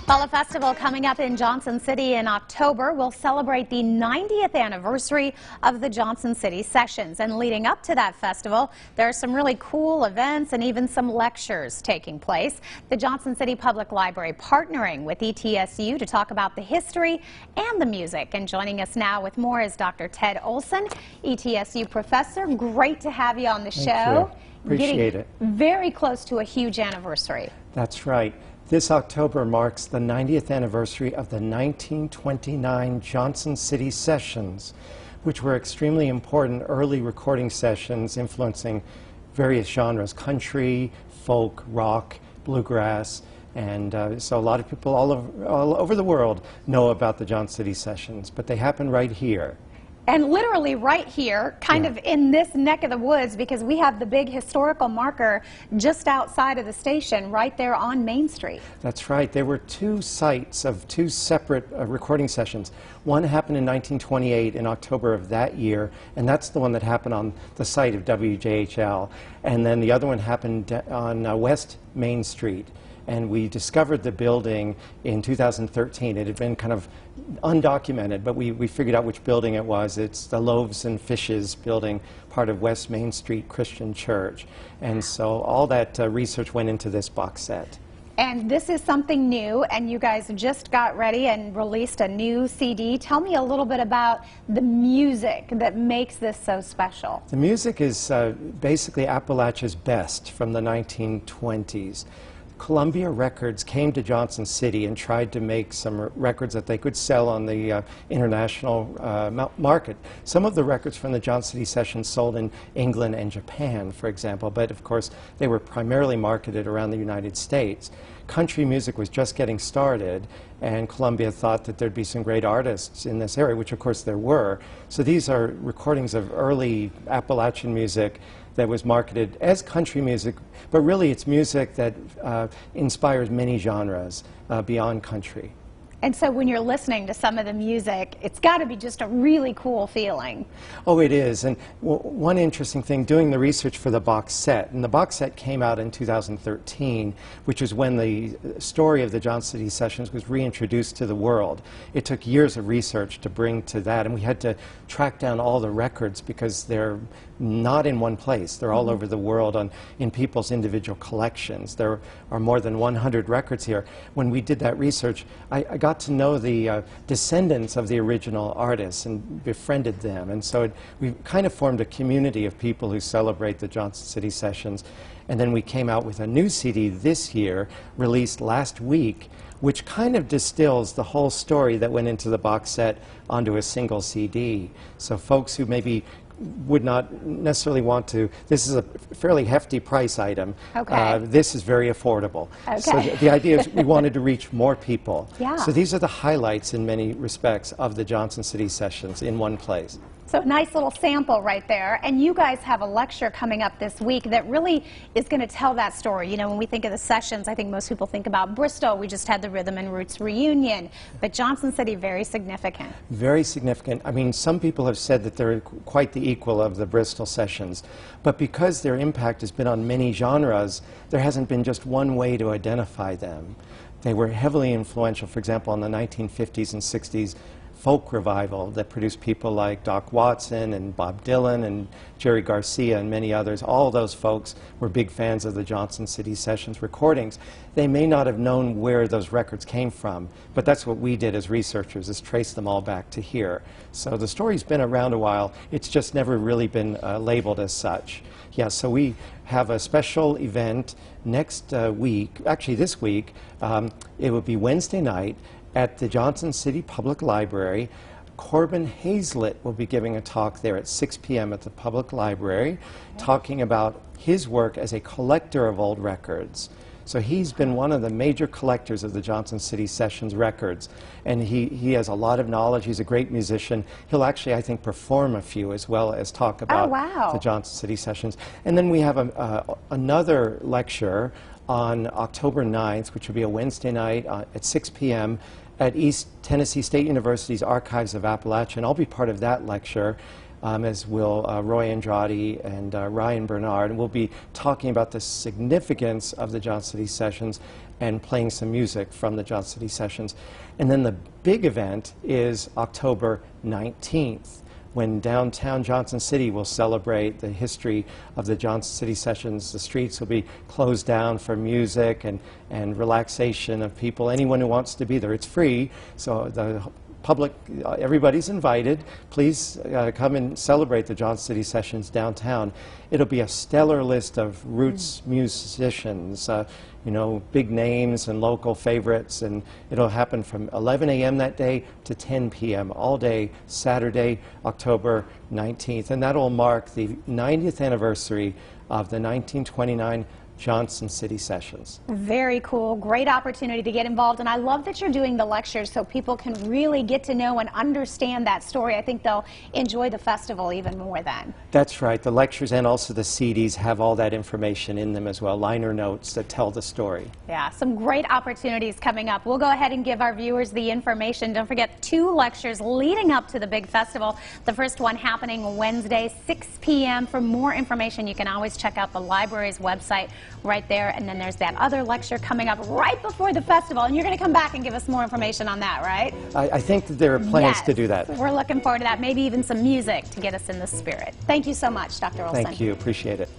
Well, a festival coming up in Johnson City in October will celebrate the 90th anniversary of the Johnson City Sessions. And leading up to that festival, there are some really cool events and even some lectures taking place. The Johnson City Public Library partnering with ETSU to talk about the history and the music. And joining us now with more is Dr. Ted Olson, ETSU professor. Great to have you on the show. Thank you. Appreciate it. Very close to a huge anniversary. That's right. This October marks the 90th anniversary of the 1929 Johnson City Sessions, which were extremely important early recording sessions influencing various genres: country, folk, rock, bluegrass. And so a lot of people all over the world know about the Johnson City Sessions, but they happen right here. And literally right here, kind of in this neck of the woods, because we have the big historical marker just outside of the station, right there on Main Street. That's right. There were two sites of two separate recording sessions. One happened in 1928 in October of that year, and that's the one that happened on the site of WJHL. And then the other one happened on West Main Street. And we discovered the building in 2013. It had been kind of undocumented, but we figured out which building it was. It's the Loaves and Fishes building, part of West Main Street Christian Church. And so all that research went into this box set. And this is something new, and you guys just got ready and released a new CD. Tell me a little bit about the music that makes this so special. The music is basically Appalachia's best from the 1920s. Columbia Records came to Johnson City and tried to make some records that they could sell on the international market. Some of the records from the Johnson City Sessions sold in England and Japan, for example, but of course they were primarily marketed around the United States. Country music was just getting started, and Columbia thought that there'd be some great artists in this area, which of course there were. So these are recordings of early Appalachian music that was marketed as country music, but really it's music that inspires many genres beyond country. And so when you're listening to some of the music, it's got to be just a really cool feeling. Oh, it is. And one interesting thing, doing the research for the box set, and the box set came out in 2013, which is when the story of the Johnson City Sessions was reintroduced to the world. It took years of research to bring to that, and we had to track down all the records because they're not in one place. They're all over the world in people's individual collections. There are more than 100 records here. When we did that research, I got to know the descendants of the original artists and befriended them. And so we kind of formed a community of people who celebrate the Johnson City Sessions. And then we came out with a new CD this year, released last week, which kind of distills the whole story that went into the box set onto a single CD. So folks who maybe would not necessarily want to, this is a fairly hefty price item. Okay. This is very affordable. Okay. So the idea is we wanted to reach more people. Yeah. So these are the highlights in many respects of the Johnson City Sessions in one place. So nice little sample right there. And you guys have a lecture coming up this week that really is going to tell that story. You know, when we think of the Sessions, I think most people think about Bristol. We just had the Rhythm and Roots reunion. But Johnson City, very significant. Very significant. I mean, some people have said that they're quite the equal of the Bristol Sessions. But because their impact has been on many genres, there hasn't been just one way to identify them. They were heavily influential, for example, in the 1950s and 60s folk revival that produced people like Doc Watson and Bob Dylan and Jerry Garcia and many others. All those folks were big fans of the Johnson City Sessions recordings. They may not have known where those records came from, but that's what we did as researchers, is trace them all back to here. So the story's been around a while. It's just never really been labeled as such. Yeah, so we have a special event next week, actually this week. It will be Wednesday night at the Johnson City Public Library. Corbin Hazlett will be giving a talk there at 6 p.m. at the Public Library, talking about his work as a collector of old records. So he's been one of the major collectors of the Johnson City Sessions records, and he has a lot of knowledge. He's a great musician. He'll actually, I think, perform a few as well as talk about the Johnson City Sessions. And then we have another lecture on October 9th, which will be a Wednesday night at 6 p.m. at East Tennessee State University's Archives of Appalachia, and I'll be part of that lecture. as will Roy Andrade and Ryan Bernard. And we'll be talking about the significance of the Johnson City Sessions and playing some music from the Johnson City Sessions. And then the big event is October 19th. When downtown Johnson City will celebrate the history of the Johnson City Sessions. The streets will be closed down for music and relaxation of people. Anyone who wants to be there, it's free, so the public, everybody's invited. Please come and celebrate the Johnson City Sessions downtown. It'll be a stellar list of roots musicians, you know, big names and local favorites, and it'll happen from 11 a.m. that day to 10 p.m. all day, Saturday, October 19th. And that'll mark the 90th anniversary of the 1929 Johnson City Sessions. Very cool. Great opportunity to get involved. And I love that you're doing the lectures so people can really get to know and understand that story. I think they'll enjoy the festival even more then. That's right. The lectures and also the CDs have all that information in them as well, liner notes that tell the story. Yeah, some great opportunities coming up. We'll go ahead and give our viewers the information. Don't forget 2 lectures leading up to the big festival. The first one happening Wednesday, 6 p.m. For more information, you can always check out the library's website right there. And then there's that other lecture coming up right before the festival. And you're going to come back and give us more information on that, right? I think that there are plans to do that. We're looking forward to that. Maybe even some music to get us in the spirit. Thank you so much, Dr. Olson. Thank you. Appreciate it.